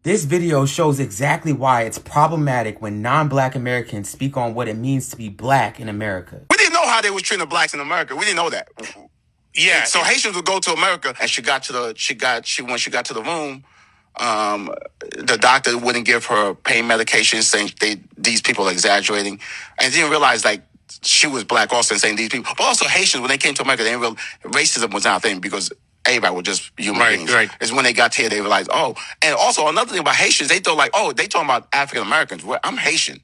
This video shows exactly why it's problematic when non-black Americans speak on what it means to be black in America. We didn't know how they was treating the blacks in America. We didn't know that. Yeah. So Haitians would go to America, and when she got to the room, the doctor wouldn't give her pain medication, saying these people are exaggerating, and didn't realize like she was black also, and saying these people, but also Haitians when they came to America, they didn't realize racism was not a thing because everybody was just human beings. Right. It's when they got here they realized, oh, and also another thing about Haitians, they thought like, oh, they talking about African Americans. Well, I'm Haitian.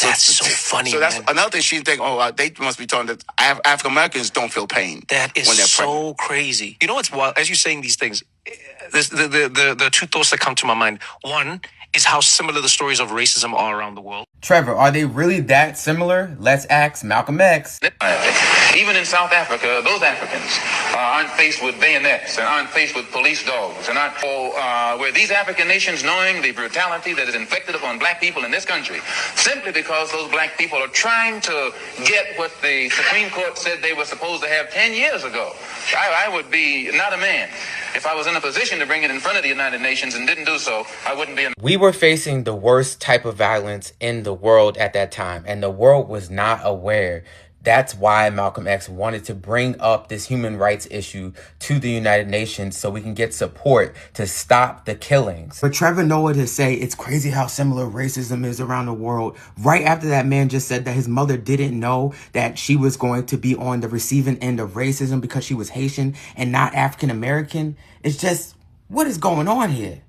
That's so funny. So that's another thing she think. Oh, they must be talking that African Americans don't feel pain. That is when they're so pregnant. crazy. You know what's wild? As you're saying these things, the two thoughts that come to my mind. One is how similar the stories of racism are around the world. Trevor, are they really that similar? Let's ask Malcolm X. Even in South Africa, those Africans aren't faced with bayonets and aren't faced with police dogs and aren't where these African nations, knowing the brutality that is inflicted upon black people in this country, simply because those black people are trying to get what the Supreme Court said they were supposed to have 10 years ago. I would be not a man. If I was in a position to bring it in front of the United Nations and didn't do so, I wouldn't be. We were facing the worst type of violence in the world at that time, and the world was not aware. That's why Malcolm X wanted to bring up this human rights issue to the United Nations so we can get support to stop the killings. For Trevor Noah to say it's crazy how similar racism is around the world, right after that man just said that his mother didn't know that she was going to be on the receiving end of racism because she was Haitian and not African American, it's just, what is going on here?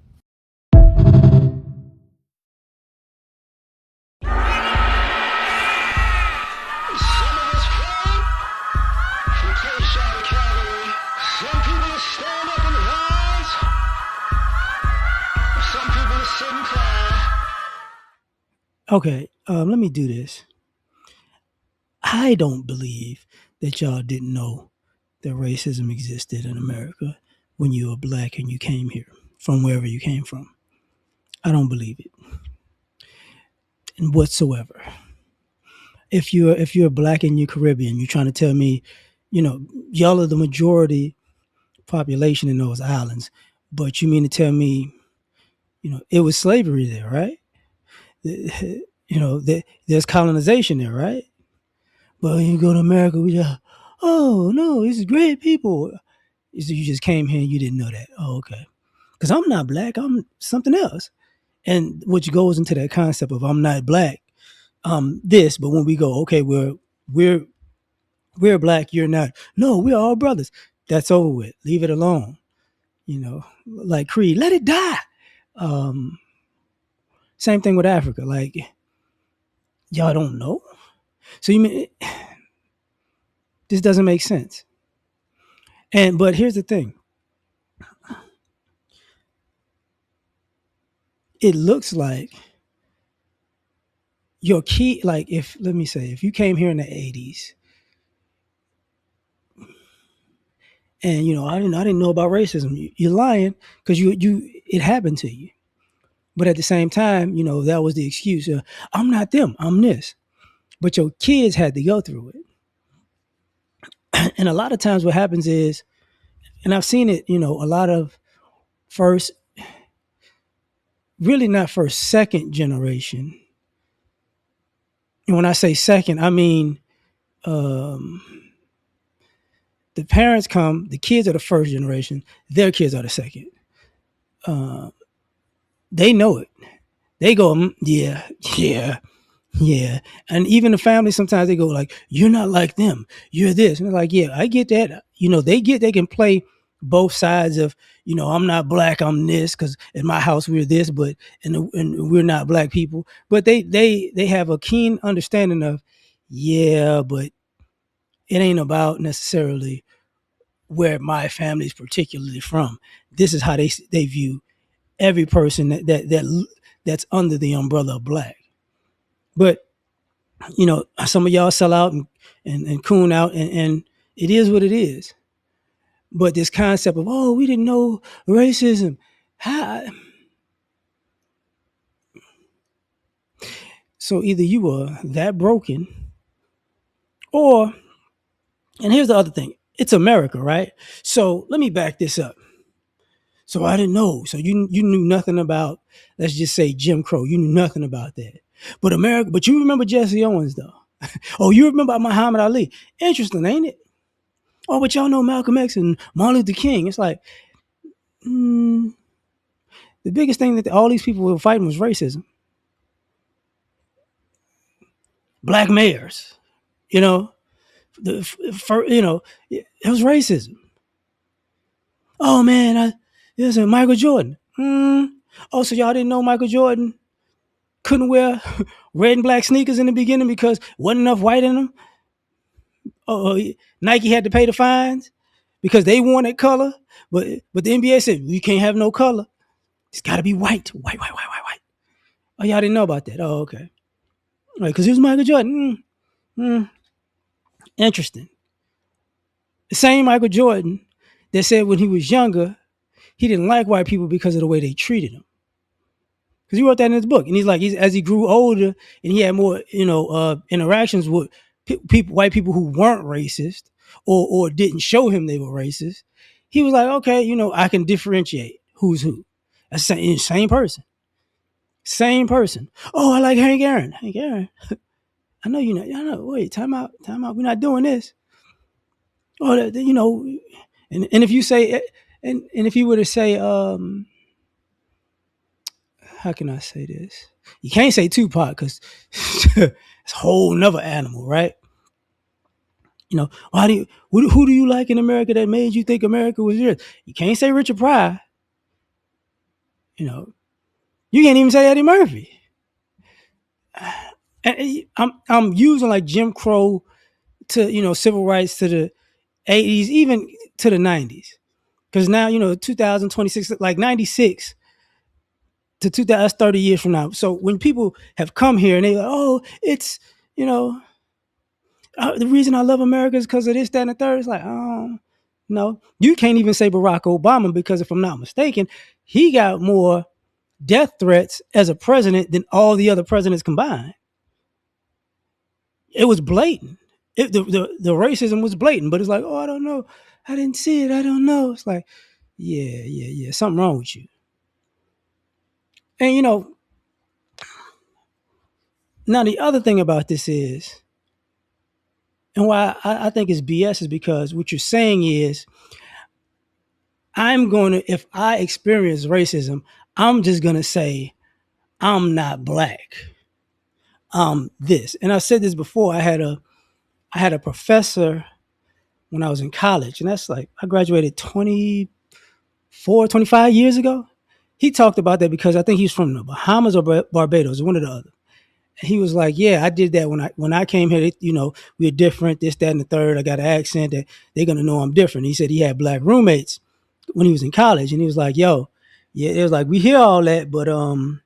Okay, let me do this. I don't believe that y'all didn't know that racism existed in America when you were black and you came here from wherever you came from. I don't believe it whatsoever. If you're black and you're Caribbean, you're trying to tell me, y'all are the majority population in those islands, but you mean to tell me, it was slavery there, right? There's colonization there, right? But when you go to America, we just, oh no, this is great people. You just came here and you didn't know that. Oh, okay. Because I'm not black, I'm something else. And which goes into that concept of I'm not black, this, but when we go, okay, we're black, you're not. No, we're all brothers. That's over with. Leave it alone. Like Creed, let it die. Same thing with Africa. Like, y'all don't know? So you mean this doesn't make sense. But here's the thing. It looks like your key, like if you came here in the 80s and I didn't know about racism, you're lying because it happened to you. But at the same time, that was the excuse. I'm not them, I'm this. But your kids had to go through it. And a lot of times what happens is, and I've seen it, a lot of second generation. And when I say second, I mean the parents come, the kids are the first generation, their kids are the second. They know it. They go, yeah. And even the family, sometimes they go like, you're not like them. You're this. And they're like, yeah, I get that. They can play both sides of, I'm not black, I'm this, because in my house we're this, but and we're not black people. But they have a keen understanding of, yeah, but it ain't about necessarily where my family is particularly from. This is how they view every person that's under the umbrella of black. But some of y'all sell out and coon out, and it is what it is. But this concept of, oh, we didn't know racism. So either you were that broken, or, and here's the other thing, it's America, right? So let me back this up. So I didn't know. So you knew nothing about, let's just say, Jim Crow. You knew nothing about that. But you remember Jesse Owens though. Oh, you remember Muhammad Ali. Interesting, ain't it? Oh, but y'all know Malcolm X and Martin Luther King. It's like, the biggest thing that all these people were fighting was racism. Black mayors, you know, it was racism. Oh man, listen, Michael Jordan. Oh, so y'all didn't know Michael Jordan couldn't wear red and black sneakers in the beginning because wasn't enough white in them? Oh, Nike had to pay the fines because they wanted color, but the NBA said we can't have no color. It's got to be white, white, white, white, white, white. Oh, y'all didn't know about that. Oh, okay. Right, because it was Michael Jordan. Interesting. The same Michael Jordan that said when he was younger, he didn't like white people because of the way they treated him. Because he wrote that in his book, and he's like, as he grew older and he had more, interactions with white people who weren't racist or didn't show him they were racist, he was like, okay, I can differentiate who's who. That's the same person. Same person. Oh, I like Hank Aaron. Hank Aaron. I know you know. I know. Wait, time out. Time out. We're not doing this. Oh, and if you say, and if you were to say, how can I say this? You can't say Tupac because it's a whole nother animal, right? Who do you like in America that made you think America was yours? You can't say Richard Pryor. You can't even say Eddie Murphy. And I'm using like Jim Crow to civil rights to the 80s, even to the 90s, because now 2026, like 96 to 2000, that's 30 years from now. So when people have come here and they go, oh, it's the reason I love America is because of this, that, and the third. It's like, oh, no, you can't even say Barack Obama because if I'm not mistaken, he got more death threats as a president than all the other presidents combined. It was blatant. The racism was blatant, but it's like, oh, I don't know. I didn't see it. I don't know. It's like, yeah. Something wrong with you. And now the other thing about this is, and why I think it's BS is because what you're saying is, if I experience racism, I'm just going to say, I'm not black. This. And I said this before. I had a professor when I was in college, and that's like, I graduated 25 years ago. He talked about that because I think he's from the Bahamas or Barbados, one or the other. He was like, yeah, I did that when I came here. We're different, this, that, and the third. I got an accent that they're gonna know I'm different. He said he had black roommates when he was in college, and he was like, yo, yeah, it was like, we hear all that, but when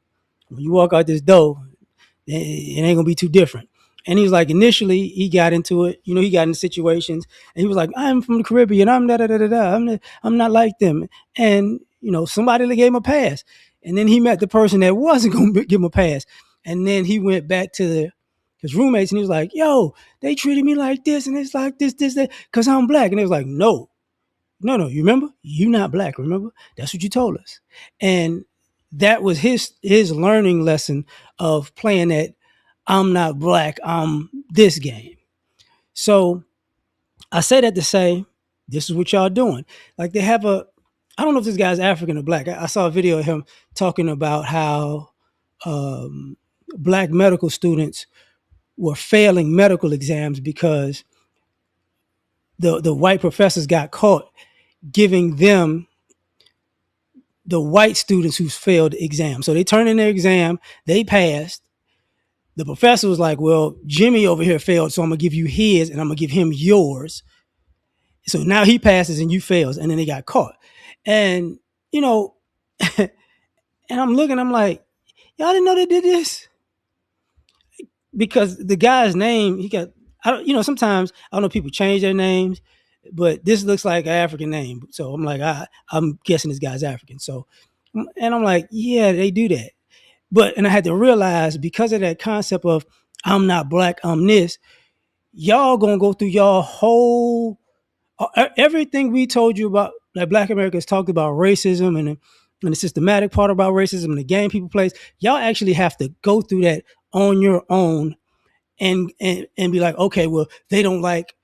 you walk out this door, it ain't gonna be too different. And he was like, initially he got into it, he got in situations, and he was like, I'm from the Caribbean, I'm da da da da da, I'm not like them. And somebody gave him a pass, and then he met the person that wasn't gonna give him a pass, and then he went back to his roommates, and he was like, yo, they treated me like this, and it's like this, that, because I'm black. And they was like, no, you remember? You not black, remember? That's what you told us. And that was his learning lesson of playing that I'm not black, I'm this game. So I say that to say, this is what y'all doing. Like, they have I don't know if this guy's African or black. I saw a video of him talking about how black medical students were failing medical exams because the white professors got caught giving them the white students who failed the exam. So they turned in their exam, they passed. The professor was like, well, Jimmy over here failed, so I'm going to give you his and I'm going to give him yours. So now he passes and you fails. And then they got caught. And, and I'm looking, I'm like, y'all didn't know they did this? Because the guy's name, sometimes, I don't know, people change their names, but this looks like an African name. So I'm like, I'm guessing this guy's African. So, and I'm like, yeah, they do that. And I had to realize, because of that concept of I'm not black, I'm this, y'all gonna go through y'all whole, everything we told you about like Black Americans talked about racism and the systematic part about racism and the game people plays. Y'all actually have to go through that on your own and be like, okay, well, they don't like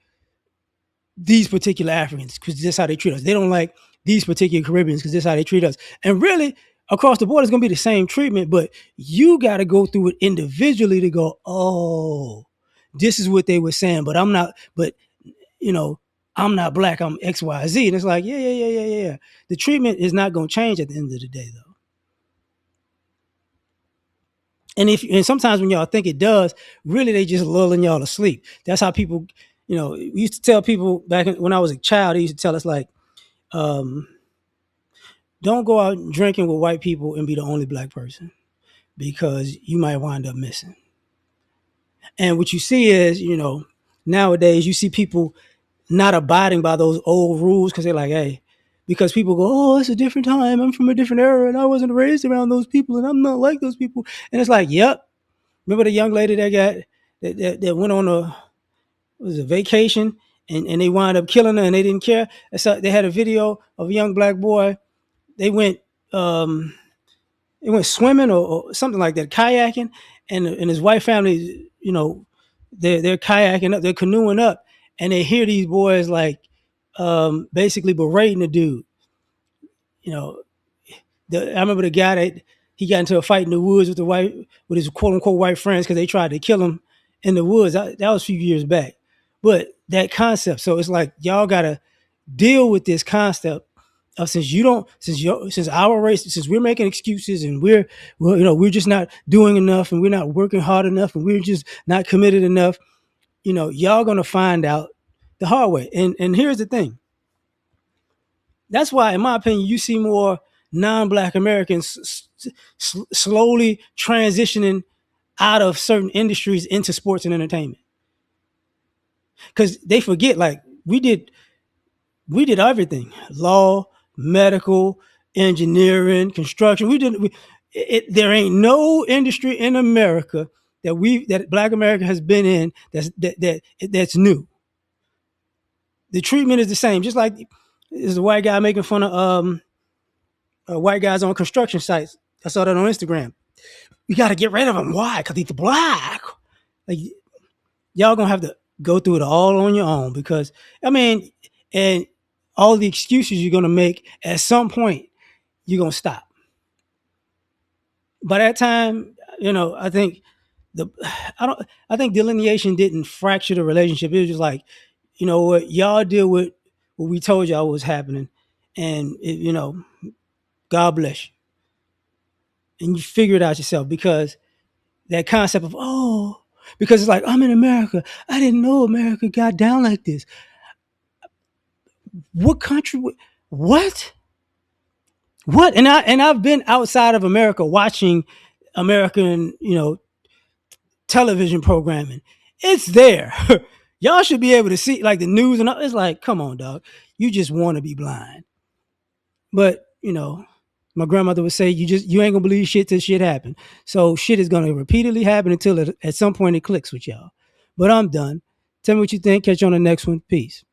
these particular Africans because this is how they treat us. They don't like these particular Caribbeans because this is how they treat us. And really, across the board, it's going to be the same treatment, but you got to go through it individually to go, oh, this is what they were saying, but I'm not, but, you know, I'm not black, I'm XYZ. And it's like, yeah. The treatment is not going to change at the end of the day, though. And sometimes when y'all think it does, really they just lulling y'all to sleep. That's how people, we used to tell people back when I was a child, they used to tell us like, don't go out drinking with white people and be the only black person because you might wind up missing. And what you see is, nowadays you see people not abiding by those old rules because they're like, hey, because people go, oh, it's a different time. I'm from a different era and I wasn't raised around those people and I'm not like those people. And it's like, yep. Remember the young lady that went on a vacation and they wound up killing her and they didn't care. So they had a video of a young black boy. They went swimming or something like that, kayaking, and his white family, they're kayaking up, they're canoeing up, and they hear these boys like basically berating the dude. I remember the guy that he got into a fight in the woods with his quote unquote white friends because they tried to kill him in the woods. That was a few years back. But that concept, so it's like y'all gotta deal with this concept of since our race, since we're making excuses and we're just not doing enough and we're not working hard enough and we're just not committed enough, y'all gonna find out the hard way. And here's the thing. That's why, in my opinion, you see more non-black Americans slowly transitioning out of certain industries into sports and entertainment. Because they forget, like, we did everything: law, medical, engineering, construction. There ain't no industry in America that Black America has been in that's new. The treatment is the same. Just like there's a white guy making fun of white guys on construction sites. I saw that on Instagram. We got to get rid of them. Why? Because he's black. Like, y'all gonna have to go through it all on your own because, and all the excuses you're gonna make at some point, you're gonna stop. By that time, I think I think delineation didn't fracture the relationship. It was just like, you know what, y'all deal with what we told y'all was happening, and God bless you, and you figure it out yourself because that concept of because it's like I'm in America, I didn't know America got down like this. What country? What? What? And I've been outside of America watching American, television programming. It's there. Y'all should be able to see like the news and all. It's like, come on, dog. You just want to be blind. But, my grandmother would say, you ain't gonna believe shit till shit happen. So shit is gonna repeatedly happen until at some point it clicks with y'all. But I'm done. Tell me what you think. Catch you on the next one. Peace.